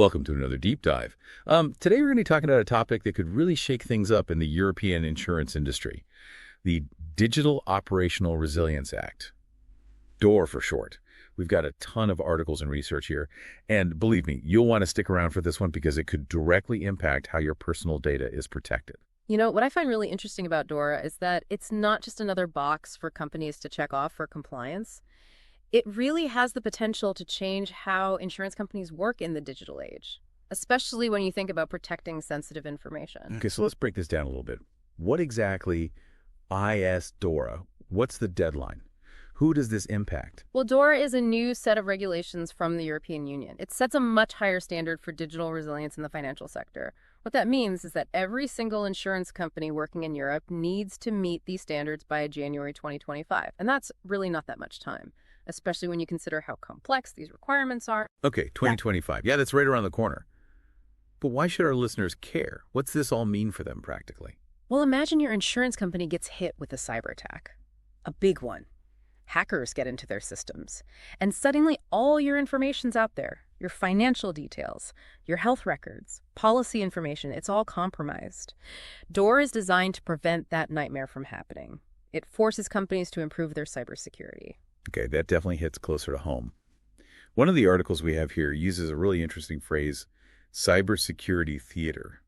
Welcome to another deep dive. Today we're going to be talking about a topic that could really shake things up in the European insurance industry, the Digital Operational Resilience Act, DORA for short. We've got a ton of articles and research here, and believe me, you'll want to stick around for this one because it could directly impact how your personal data is protected. You know, what I find really interesting about DORA is that it's not just another box for companies to check off for compliance. It really has the potential to change how insurance companies work in the digital age, especially when you think about protecting sensitive information. Okay, so let's break this down a little bit. What exactly is DORA? What's the deadline? Who does this impact? Well, DORA is a new set of regulations from the European Union. It sets a much higher standard for digital resilience in the financial sector. What that means is that every single insurance company working in Europe needs to meet these standards by January 2025. And that's really not that much time, especially when you consider how complex these requirements are. Okay, 2025. Yeah, that's right around the corner. But why should our listeners care? What's this all mean for them practically? Well, imagine your insurance company gets hit with a cyber attack, a big one. Hackers get into their systems, and suddenly all your information's out there. Your financial details, your health records, policy information, it's all compromised. DORA is designed to prevent that nightmare from happening. It forces companies to improve their cybersecurity. Okay, that definitely hits closer to home. One of the articles we have here uses a really interesting phrase, cybersecurity theater,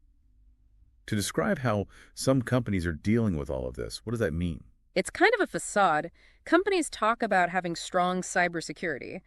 to describe how some companies are dealing with all of this. What does that mean? It's kind of a facade. Companies talk about having strong cybersecurity,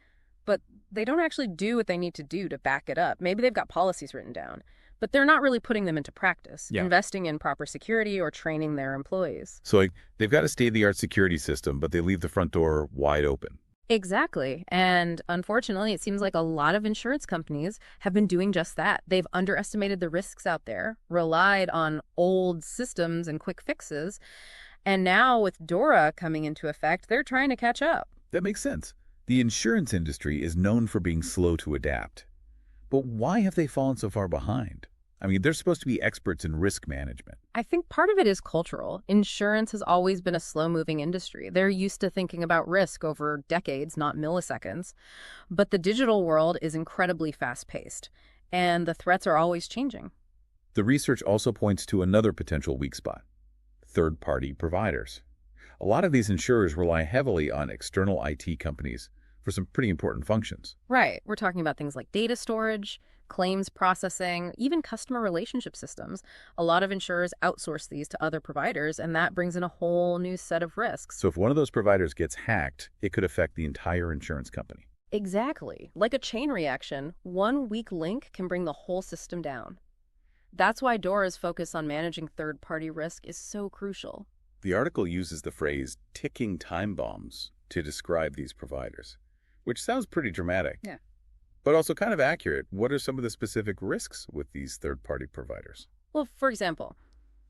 but they don't actually do what they need to do to back it up. Maybe they've got policies written down, but they're not really putting them into practice, investing in proper security or training their employees. So they've got a state-of-the-art security system, but they leave the front door wide open. Exactly. And unfortunately, it seems like a lot of insurance companies have been doing just that. They've underestimated the risks out there, relied on old systems and quick fixes, and now with DORA coming into effect, they're trying to catch up. That makes sense. The insurance industry is known for being slow to adapt. But why have they fallen so far behind? I mean, they're supposed to be experts in risk management. I think part of it is cultural. Insurance has always been a slow-moving industry. They're used to thinking about risk over decades, not milliseconds. But the digital world is incredibly fast-paced, and the threats are always changing. The research also points to another potential weak spot: third-party providers. A lot of these insurers rely heavily on external IT companies for some pretty important functions. Right. We're talking about things like data storage, claims processing, even customer relationship systems. A lot of insurers outsource these to other providers, and that brings in a whole new set of risks. So if one of those providers gets hacked, it could affect the entire insurance company. Exactly. Like a chain reaction, one weak link can bring the whole system down. That's why DORA's focus on managing third-party risk is so crucial. The article uses the phrase ticking time bombs to describe these providers, which sounds pretty dramatic. Yeah. But also kind of accurate. What are some of the specific risks with these third-party providers? Well, for example,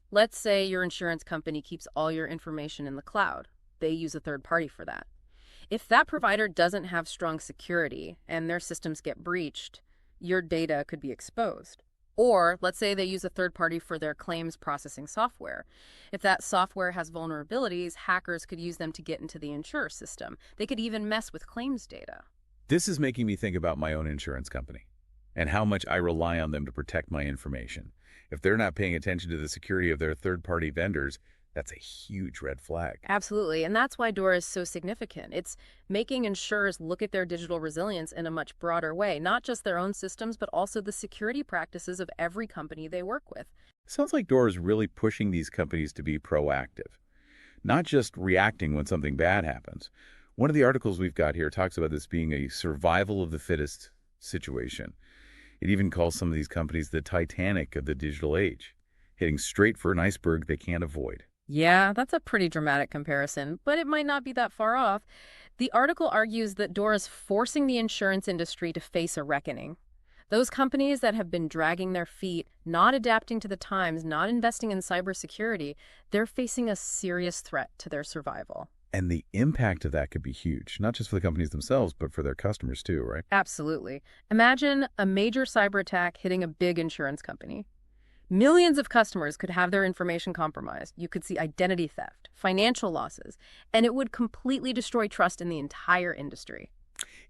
let's say your insurance company keeps all your information in the cloud. They use a third party for that. If that provider doesn't have strong security and their systems get breached, your data could be exposed. Or let's say they use a third party for their claims processing software. If that software has vulnerabilities, hackers could use them to get into the insurer system. They could even mess with claims data. This is making me think about my own insurance company and how much I rely on them to protect my information. If they're not paying attention to the security of their third-party vendors, that's a huge red flag. Absolutely. And that's why DORA is so significant. It's making insurers look at their digital resilience in a much broader way, not just their own systems, but also the security practices of every company they work with. Sounds like DORA is really pushing these companies to be proactive, not just reacting when something bad happens. One of the articles we've got here talks about this being a survival of the fittest situation. It even calls some of these companies the Titanic of the digital age, hitting straight for an iceberg they can't avoid. Yeah, that's a pretty dramatic comparison, but it might not be that far off. The article argues that DORA's forcing the insurance industry to face a reckoning. Those companies that have been dragging their feet, not adapting to the times, not investing in cybersecurity, they're facing a serious threat to their survival. And the impact of that could be huge, not just for the companies themselves, but for their customers too, right? Absolutely. Imagine a major cyber attack hitting a big insurance company. Millions of customers could have their information compromised. You could see identity theft, financial losses, and it would completely destroy trust in the entire industry.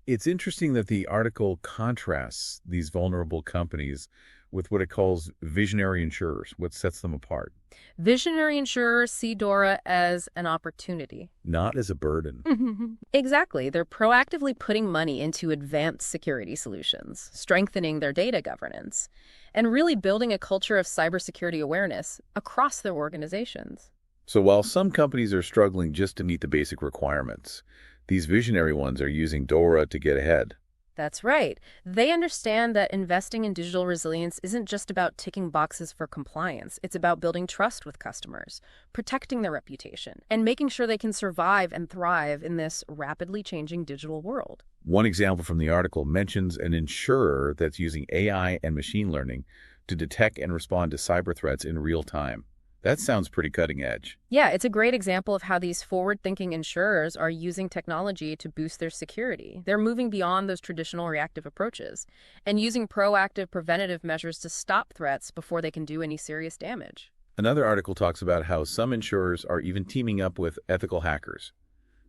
It's interesting that the article contrasts these vulnerable companies with what it calls visionary insurers. What sets them apart? Visionary insurers see DORA as an opportunity. Not as a burden. Exactly. They're proactively putting money into advanced security solutions, strengthening their data governance, and really building a culture of cybersecurity awareness across their organizations. So while some companies are struggling just to meet the basic requirements, these visionary ones are using DORA to get ahead. That's right. They understand that investing in digital resilience isn't just about ticking boxes for compliance. It's about building trust with customers, protecting their reputation, and making sure they can survive and thrive in this rapidly changing digital world. One example from the article mentions an insurer that's using AI and machine learning to detect and respond to cyber threats in real time. That sounds pretty cutting edge. Yeah, it's a great example of how these forward-thinking insurers are using technology to boost their security. They're moving beyond those traditional reactive approaches and using proactive preventative measures to stop threats before they can do any serious damage. Another article talks about how some insurers are even teaming up with ethical hackers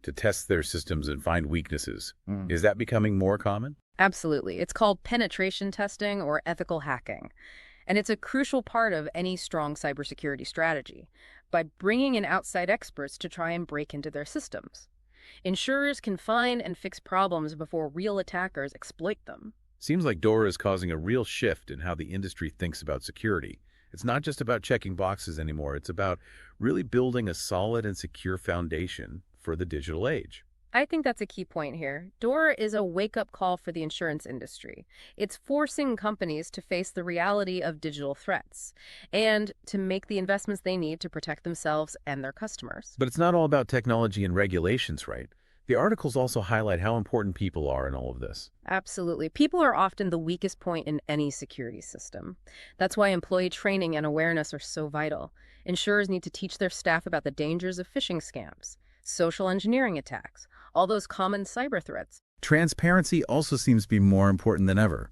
to test their systems and find weaknesses. Is that becoming more common? Absolutely. It's called penetration testing or ethical hacking. And it's a crucial part of any strong cybersecurity strategy by bringing in outside experts to try and break into their systems. Insurers can find and fix problems before real attackers exploit them. Seems like DORA is causing a real shift in how the industry thinks about security. It's not just about checking boxes anymore. It's about really building a solid and secure foundation for the digital age. I think that's a key point here. DORA is a wake-up call for the insurance industry. It's forcing companies to face the reality of digital threats and to make the investments they need to protect themselves and their customers. But it's not all about technology and regulations, right? The articles also highlight how important people are in all of this. Absolutely. People are often the weakest point in any security system. That's why employee training and awareness are so vital. Insurers need to teach their staff about the dangers of phishing scams, social engineering attacks, all those common cyber threats. Transparency also seems to be more important than ever.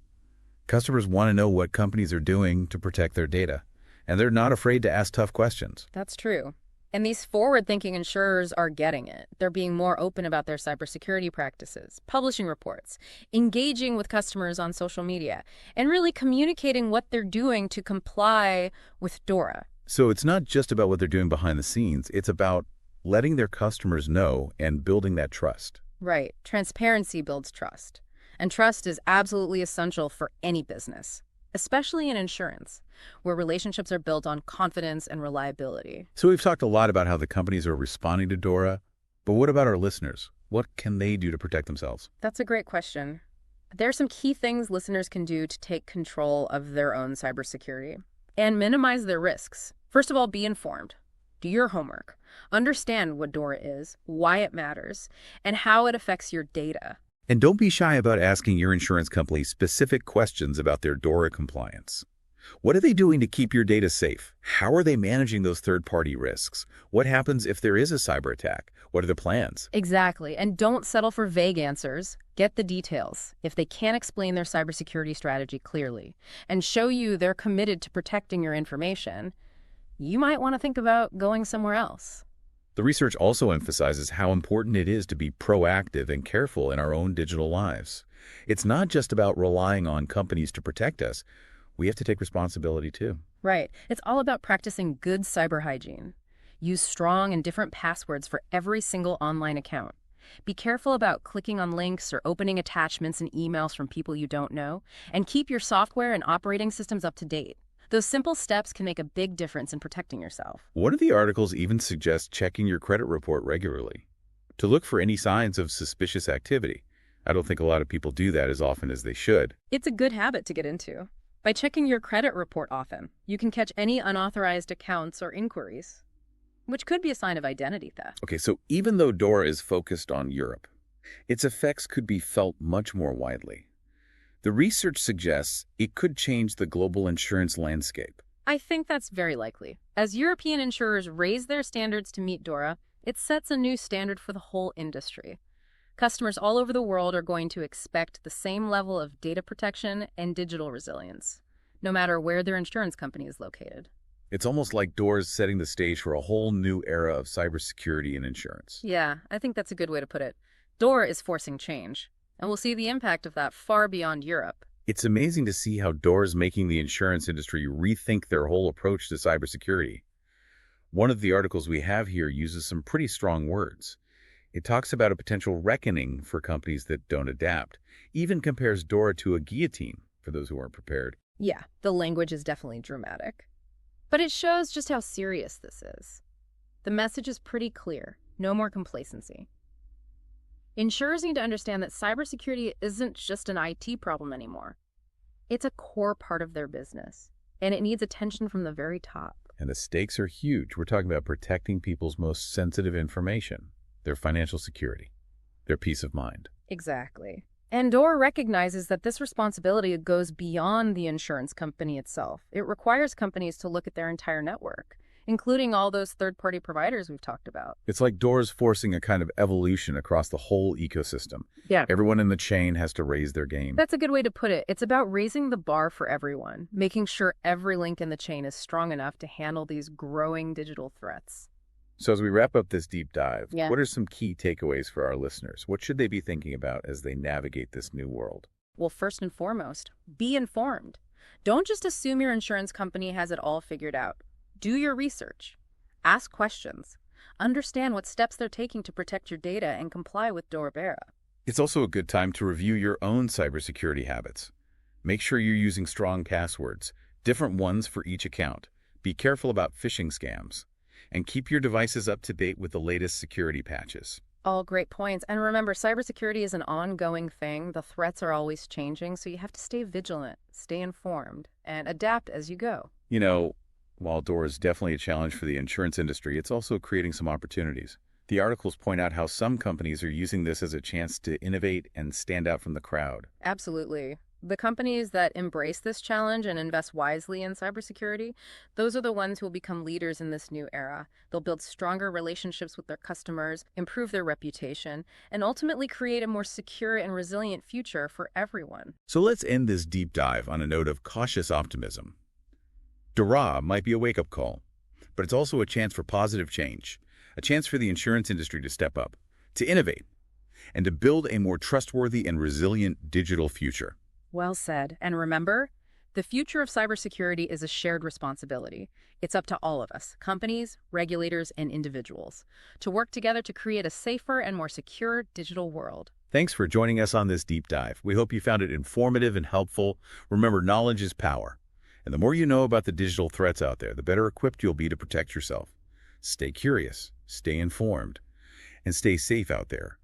Customers want to know what companies are doing to protect their data, and they're not afraid to ask tough questions. That's true. And these forward-thinking insurers are getting it. They're being more open about their cybersecurity practices, publishing reports, engaging with customers on social media, and really communicating what they're doing to comply with DORA. So it's not just about what they're doing behind the scenes. It's about letting their customers know and building that trust. Right. Transparency builds trust. And trust is absolutely essential for any business, especially in insurance, where relationships are built on confidence and reliability. So we've talked a lot about how the companies are responding to DORA, but what about our listeners? What can they do to protect themselves? That's a great question. There are some key things listeners can do to take control of their own cybersecurity and minimize their risks. First of all, be informed. Do your homework. Understand what DORA is, why it matters, and how it affects your data. And don't be shy about asking your insurance company specific questions about their DORA compliance. What are they doing to keep your data safe? How are they managing those third-party risks? What happens if there is a cyber attack? What are the plans? Exactly. And don't settle for vague answers. Get the details. If they can't explain their cybersecurity strategy clearly and show you they're committed to protecting your information, you might want to think about going somewhere else. The research also emphasizes how important it is to be proactive and careful in our own digital lives. It's not just about relying on companies to protect us. We have to take responsibility too. Right. It's all about practicing good cyber hygiene. Use strong and different passwords for every single online account. Be careful about clicking on links or opening attachments and emails from people you don't know, and keep your software and operating systems up to date. Those simple steps can make a big difference in protecting yourself. One of the articles even suggests checking your credit report regularly to look for any signs of suspicious activity. I don't think a lot of people do that as often as they should. It's a good habit to get into. By checking your credit report often, you can catch any unauthorized accounts or inquiries, which could be a sign of identity theft. Okay, so even though DORA is focused on Europe, its effects could be felt much more widely. The research suggests it could change the global insurance landscape. I think that's very likely. As European insurers raise their standards to meet DORA, it sets a new standard for the whole industry. Customers all over the world are going to expect the same level of data protection and digital resilience, no matter where their insurance company is located. It's almost like DORA is setting the stage for a whole new era of cybersecurity and insurance. Yeah, I think that's a good way to put it. DORA is forcing change. And we'll see the impact of that far beyond Europe. It's amazing to see how DORA is making the insurance industry rethink their whole approach to cybersecurity. One of the articles we have here uses some pretty strong words. It talks about a potential reckoning for companies that don't adapt, even compares DORA to a guillotine for those who aren't prepared. Yeah, the language is definitely dramatic. But it shows just how serious this is. The message is pretty clear. No more complacency. Insurers need to understand that cybersecurity isn't just an IT problem anymore. It's a core part of their business, and it needs attention from the very top. And the stakes are huge. We're talking about protecting people's most sensitive information, their financial security, their peace of mind. Exactly. And DORA recognizes that this responsibility goes beyond the insurance company itself. It requires companies to look at their entire network, including all those third-party providers we've talked about. It's like DORA's forcing a kind of evolution across the whole ecosystem. Yeah. Everyone in the chain has to raise their game. That's a good way to put it. It's about raising the bar for everyone, making sure every link in the chain is strong enough to handle these growing digital threats. So as we wrap up this deep dive, Yeah. what are some key takeaways for our listeners? What should they be thinking about as they navigate this new world? Well, first and foremost, be informed. Don't just assume your insurance company has it all figured out. Do your research. Ask questions. Understand what steps they're taking to protect your data and comply with DORA. It's also a good time to review your own cybersecurity habits. Make sure you're using strong passwords, different ones for each account. Be careful about phishing scams. And keep your devices up to date with the latest security patches. All great points. And remember, cybersecurity is an ongoing thing. The threats are always changing, so you have to stay vigilant, stay informed, and adapt as you go. You know, while DORA is definitely a challenge for the insurance industry, it's also creating some opportunities. The articles point out how some companies are using this as a chance to innovate and stand out from the crowd. Absolutely. The companies that embrace this challenge and invest wisely in cybersecurity, those are the ones who will become leaders in this new era. They'll build stronger relationships with their customers, improve their reputation, and ultimately create a more secure and resilient future for everyone. So let's end this deep dive on a note of cautious optimism. DORA might be a wake-up call, but it's also a chance for positive change, a chance for the insurance industry to step up, to innovate, and to build a more trustworthy and resilient digital future. Well said. And remember, the future of cybersecurity is a shared responsibility. It's up to all of us, companies, regulators, and individuals, to work together to create a safer and more secure digital world. Thanks for joining us on this deep dive. We hope you found it informative and helpful. Remember, knowledge is power. And the more you know about the digital threats out there, the better equipped you'll be to protect yourself. Stay curious, stay informed, and stay safe out there.